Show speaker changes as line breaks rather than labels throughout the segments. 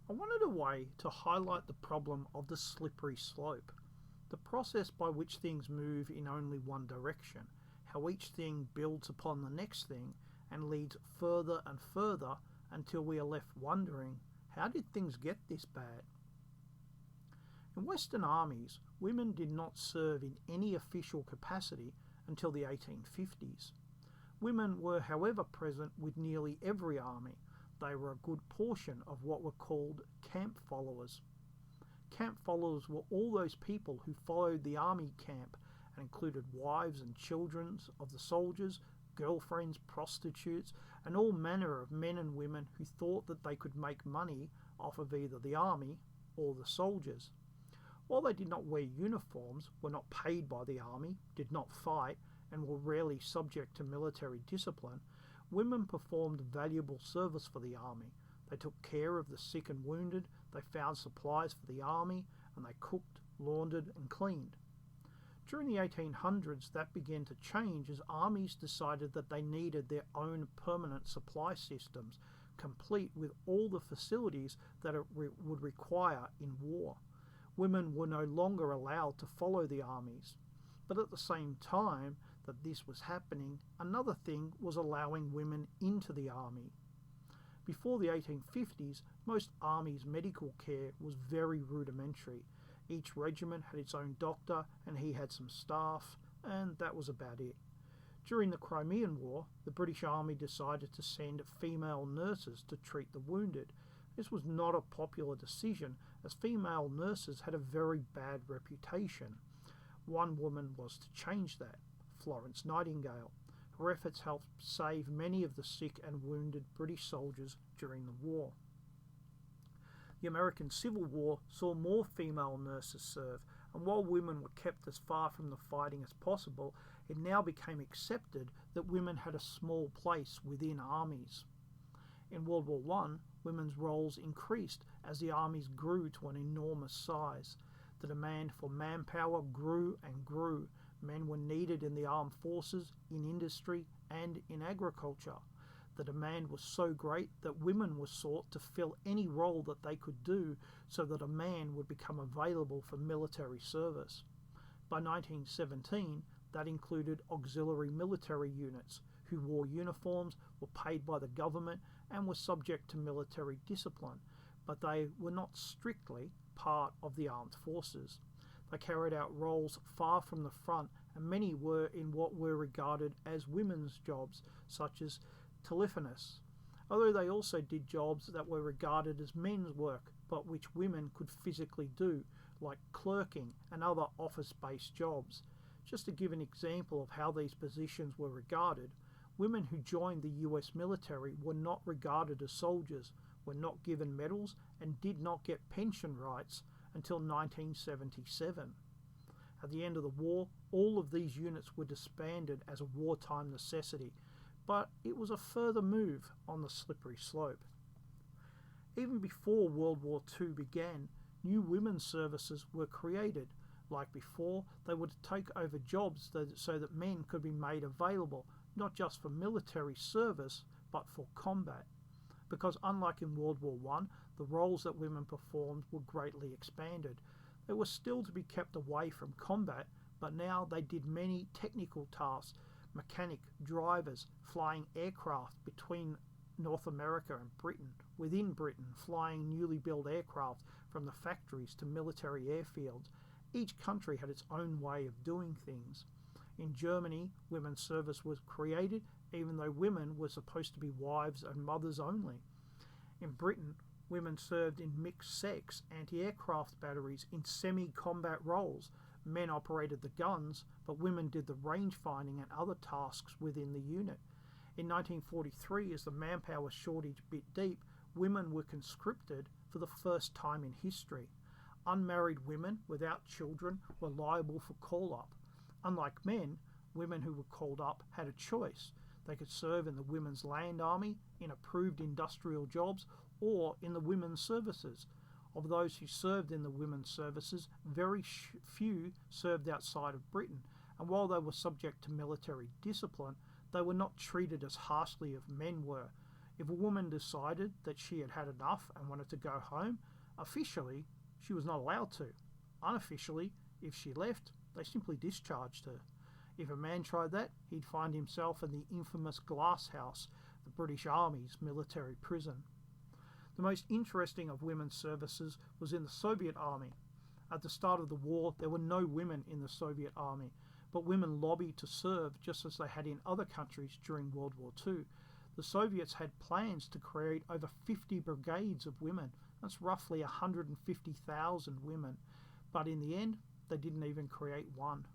I wanted a way to highlight the problem of the slippery slope, the process by which things move in only one direction, how each thing builds upon the next thing and leads further and further until we are left wondering, how did things get this bad? In Western armies, women did not serve in any official capacity until the 1850s. Women were, however, present with nearly every army. They were a good portion of what were called camp followers. Camp followers were all those people who followed the army camp and included wives and children of the soldiers, girlfriends, prostitutes, and all manner of men and women who thought that they could make money off of either the army or the soldiers. While they did not wear uniforms, were not paid by the army, did not fight, and were rarely subject to military discipline, women performed valuable service for the army. They took care of the sick and wounded, they found supplies for the army, and they cooked, laundered, and cleaned. During the 1800s, that began to change as armies decided that they needed their own permanent supply systems, complete with all the facilities that it would require in war. Women were no longer allowed to follow the armies. But at the same time that this was happening, another thing was allowing women into the army. Before the 1850s, most armies' medical care was very rudimentary. Each regiment had its own doctor and he had some staff, and that was about it. During the Crimean War, the British Army decided to send female nurses to treat the wounded. This was not a popular decision, as female nurses had a very bad reputation. One woman was to change that, Florence Nightingale. Her efforts helped save many of the sick and wounded British soldiers during the war. The American Civil War saw more female nurses serve, and while women were kept as far from the fighting as possible, it now became accepted that women had a small place within armies. In World War I, women's roles increased as the armies grew to an enormous size. The demand for manpower grew and grew. Men were needed in the armed forces, in industry, and in agriculture. The demand was so great that women were sought to fill any role that they could do so that a man would become available for military service. By 1917, that included auxiliary military units who wore uniforms, were paid by the government, and were subject to military discipline, but they were not strictly part of the armed forces. They carried out roles far from the front, and many were in what were regarded as women's jobs, such as telephonists, although they also did jobs that were regarded as men's work, but which women could physically do, like clerking and other office-based jobs. Just to give an example of how these positions were regarded, women who joined the US military were not regarded as soldiers, were not given medals, and did not get pension rights until 1977. At the end of the war, all of these units were disbanded as a wartime necessity, but it was a further move on the slippery slope. Even before World War II began, new women's services were created. Like before, they would take over jobs so that men could be made available, not just for military service, but for combat. Because unlike in World War I, the roles that women performed were greatly expanded. They were still to be kept away from combat, but now they did many technical tasks, mechanic, drivers, flying aircraft between North America and Britain, within Britain, flying newly built aircraft from the factories to military airfields. Each country had its own way of doing things. In Germany, women's service was created, even though women were supposed to be wives and mothers only. In Britain, women served in mixed-sex anti-aircraft batteries in semi-combat roles. Men operated the guns, but women did the range finding and other tasks within the unit. In 1943, as the manpower shortage bit deep, women were conscripted for the first time in history. Unmarried women without children were liable for call-up. Unlike men, women who were called up had a choice. They could serve in the Women's Land Army, in approved industrial jobs, or in the women's services. Of those who served in the women's services, very few served outside of Britain, and while they were subject to military discipline, they were not treated as harshly as men were. If a woman decided that she had had enough and wanted to go home, officially, she was not allowed to. Unofficially, if she left, they simply discharged her. If a man tried that, he'd find himself in the infamous glass house, the British Army's military prison. The most interesting of women's services was in the Soviet Army. At the start of the war, there were no women in the Soviet Army, but women lobbied to serve just as they had in other countries during World War II. The Soviets had plans to create over 50 brigades of women. That's roughly 150,000 women. But in the end, they didn't even create one.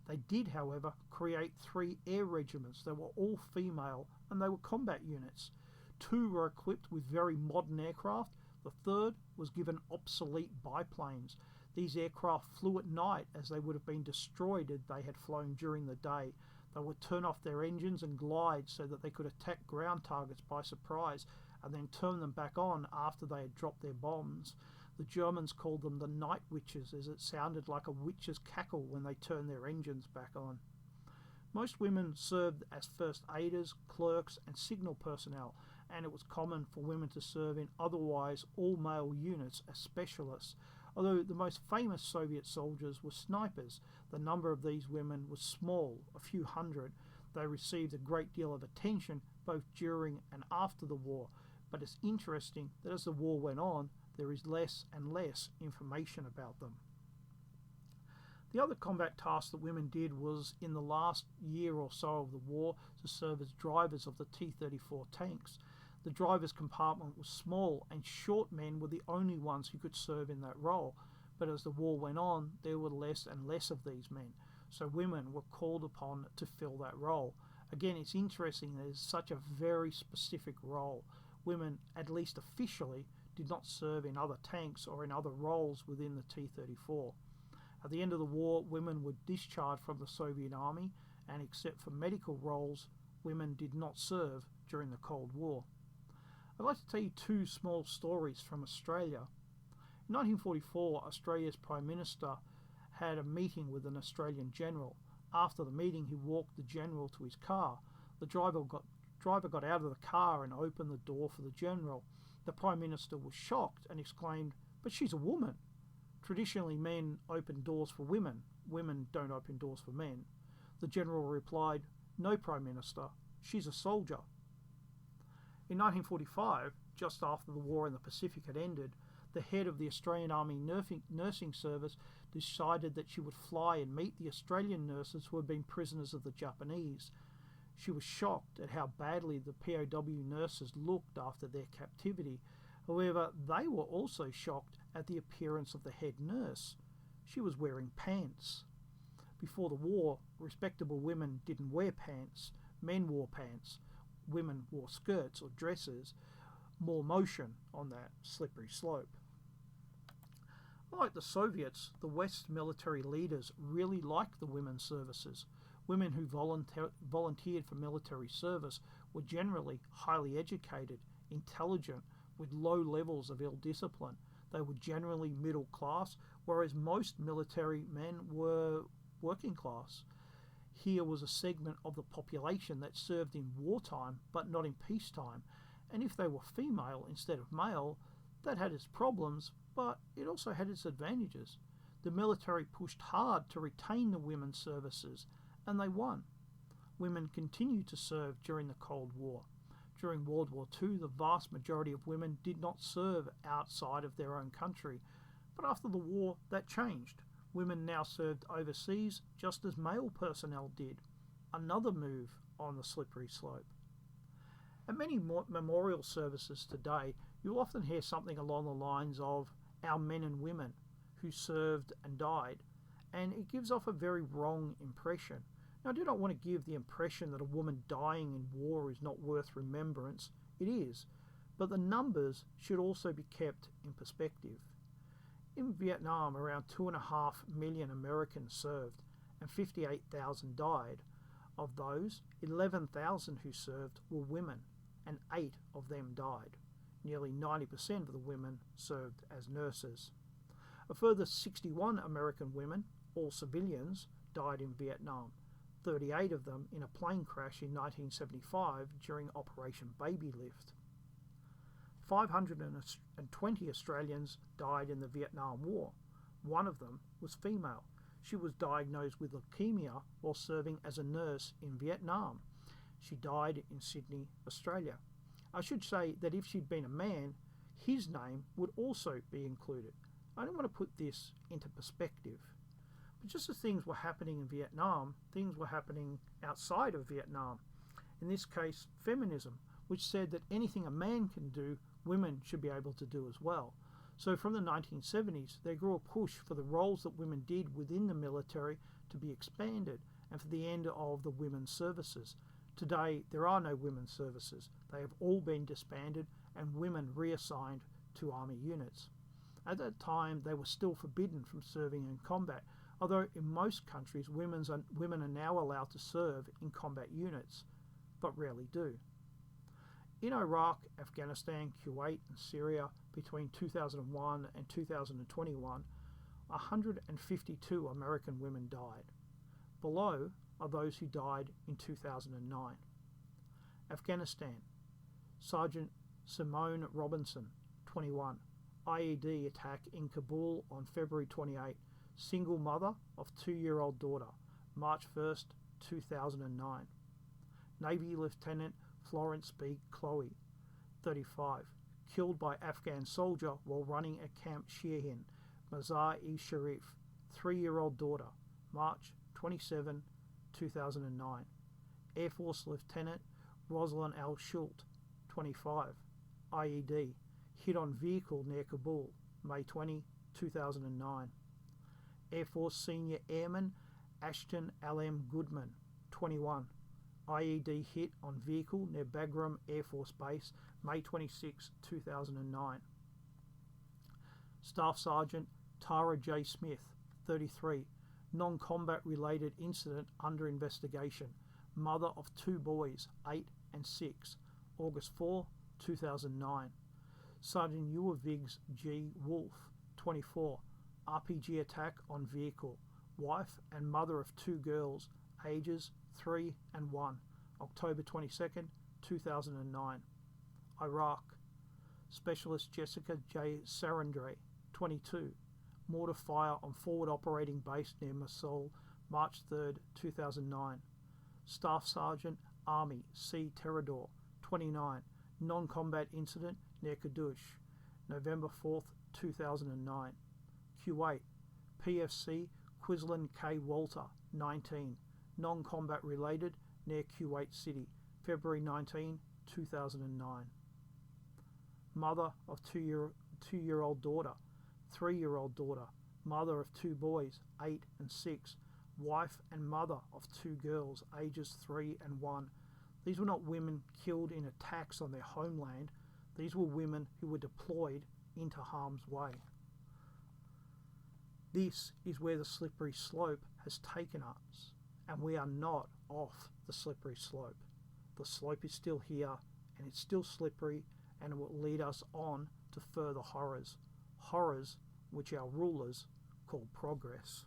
They did, however, create 3 air regiments. They were all female and they were combat units. 2 were equipped with very modern aircraft. The 3rd was given obsolete biplanes. These aircraft flew at night as they would have been destroyed if they had flown during the day. They would turn off their engines and glide so that they could attack ground targets by surprise and then turn them back on after they had dropped their bombs. The Germans called them the night witches, as it sounded like a witch's cackle when they turned their engines back on. Most women served as first aiders, clerks and signal personnel, and it was common for women to serve in otherwise all-male units as specialists. Although the most famous Soviet soldiers were snipers, the number of these women was small, a few hundred. They received a great deal of attention both during and after the war, but it's interesting that as the war went on, there is less and less information about them. The other combat task that women did was in the last year or so of the war to serve as drivers of the T-34 tanks. The driver's compartment was small and short men were the only ones who could serve in that role, but as the war went on there were less and less of these men, so women were called upon to fill that role. Again, it's interesting that it's such a very specific role. Women, at least officially, did not serve in other tanks or in other roles within the T-34. At the end of the war, women were discharged from the Soviet Army, and except for medical roles, women did not serve during the Cold War. I'd like to tell you 2 small stories from Australia. In 1944, Australia's Prime Minister had a meeting with an Australian general. After the meeting, he walked the general to his car. The driver got out of the car and opened the door for the general. The Prime Minister was shocked and exclaimed, "But she's a woman. Traditionally, men open doors for women. Women don't open doors for men." The general replied, "No, Prime Minister, she's a soldier." In 1945, just after the war in the Pacific had ended, the head of the Australian Army nursing service decided that she would fly and meet the Australian nurses who had been prisoners of the Japanese. She was shocked at how badly the POW nurses looked after their captivity. However, they were also shocked at the appearance of the head nurse. She was wearing pants. Before the war, respectable women didn't wear pants. Men wore pants. Women wore skirts or dresses. More motion on that slippery slope. Like the Soviets, the West's military leaders really liked the women's services. Women who volunteered for military service were generally highly educated, intelligent, with low levels of ill discipline. They were generally middle class, whereas most military men were working class. Here was a segment of the population that served in wartime but not in peacetime, and if they were female instead of male, that had its problems, but it also had its advantages. The military pushed hard to retain the women's services, and they won. Women continued to serve during the Cold War. During World War II, the vast majority of women did not serve outside of their own country, but after the war, that changed. Women now served overseas just as male personnel did. Another move on the slippery slope. At many memorial services today, you'll often hear something along the lines of "our men and women" who served and died, and it gives off a very wrong impression. Now, I do not want to give the impression that a woman dying in war is not worth remembrance. It is, but the numbers should also be kept in perspective. In Vietnam, around 2.5 million Americans served and 58,000 died. Of those, 11,000 who served were women, and 8 of them died. Nearly 90% of the women served as nurses. A further 61 American women, all civilians, died in Vietnam, 38 of them in a plane crash in 1975 during Operation Baby Lift. 520 Australians died in the Vietnam War. One of them was female. She was diagnosed with leukemia while serving as a nurse in Vietnam. She died in Sydney, Australia. I should say that if she'd been a man, his name would also be included. I don't want to put this into perspective. But just as things were happening in Vietnam, things were happening outside of Vietnam. In this case, feminism, which said that anything a man can do, women should be able to do as well. So from the 1970s, there grew a push for the roles that women did within the military to be expanded and for the end of the women's services. Today, there are no women's services. They have all been disbanded and women reassigned to army units. At that time, they were still forbidden from serving in combat, although in most countries, women are now allowed to serve in combat units, but rarely do. In Iraq, Afghanistan, Kuwait and Syria between 2001 and 2021, 152 American women died. Below are those who died in 2009. Afghanistan, Sergeant Simone Robinson, 21, IED attack in Kabul on February 28, single mother of 2-year-old daughter, March 1st, 2009. Navy Lieutenant Florence B. Chloe, 35, killed by Afghan soldier while running at Camp Shirhin, Mazar-e-Sharif, 3-year-old daughter, March 27, 2009. Air Force Lieutenant Rosalind L. Schult, 25, IED, hit on vehicle near Kabul, May 20, 2009. Air Force Senior Airman Ashton L.M. Goodman, 21, IED hit on vehicle near Bagram Air Force Base, May 26, 2009. Staff Sergeant Tara J. Smith, 33, non-combat related incident under investigation, mother of 2 boys, 8 and 6, August 4, 2009. Sergeant Uavigs G. Wolf, 24, RPG attack on vehicle, wife and mother of 2 girls, ages 3 and 1, October 22nd, 2009. Iraq, Specialist Jessica J. Sarandre, 22, mortar fire on forward operating base near Mosul, March 3rd, 2009. Staff Sergeant Army C. Terador, 29, non-combat incident near Kadush, November 4th, 2009. Kuwait, PFC Quislin K. Walter, 19, non-combat related near Kuwait City, February 19, 2009. Mother of 2-year-old daughter, 3-year-old daughter, mother of 2 boys, 8 and 6, wife and mother of 2 girls, ages 3 and 1. These were not women killed in attacks on their homeland. These were women who were deployed into harm's way. This is where the slippery slope has taken us, and we are not off the slippery slope. The slope is still here, and it's still slippery, and it will lead us on to further horrors, horrors which our rulers call progress.